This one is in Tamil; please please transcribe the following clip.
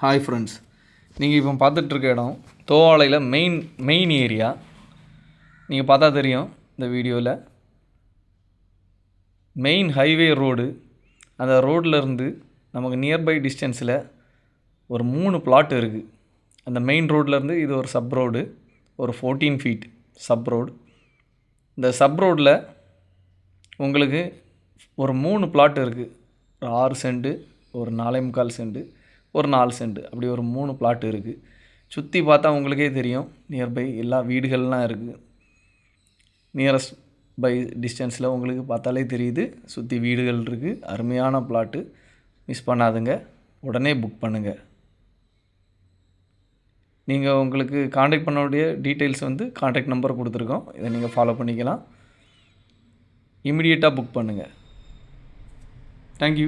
ஹாய் ஃப்ரெண்ட்ஸ், நீங்கள் இப்போ பார்த்துட்ருக்க இடம் தோவாளையில் மெயின் ஏரியா. நீங்கள் பார்த்தா தெரியும் இந்த வீடியோவில். Main highway road. அந்த ரோட்லேருந்து நமக்கு நியர்பை டிஸ்டன்ஸில் ஒரு 3 பிளாட் இருக்குது. அந்த மெயின் ரோட்லேருந்து இது ஒரு சப் ரோடு, ஒரு 14 ஃபீட் சப் ரோடு. இந்த சப் ரோடில் உங்களுக்கு ஒரு 3 பிளாட் இருக்குது. ஒரு 6 சென்ட்டு, ஒரு 4.25 சென்ட்டு, ஒரு 4 சென்ட், அப்படி ஒரு 3 பிளாட் இருக்குது. சுற்றி பார்த்தா உங்களுக்கே தெரியும், நியர்பை எல்லா வீடுகள்லாம் இருக்குது. நியரஸ்ட் பை டிஸ்டன்ஸில் உங்களுக்கு பார்த்தாலே தெரியுது, சுற்றி வீடுகள் இருக்குது. அருமையான பிளாட்டு, மிஸ் பண்ணாதுங்க. உடனே புக் பண்ணுங்கள். நீங்கள் உங்களுக்கு காண்டாக்ட் பண்ணக்கூடிய டீட்டெயில்ஸ் காண்டாக்ட் நம்பர் கொடுத்துருக்கோம். இதை நீங்கள் ஃபாலோ பண்ணிக்கலாம். இமிடியேட்டாக புக் பண்ணுங்கள். தேங்க்யூ.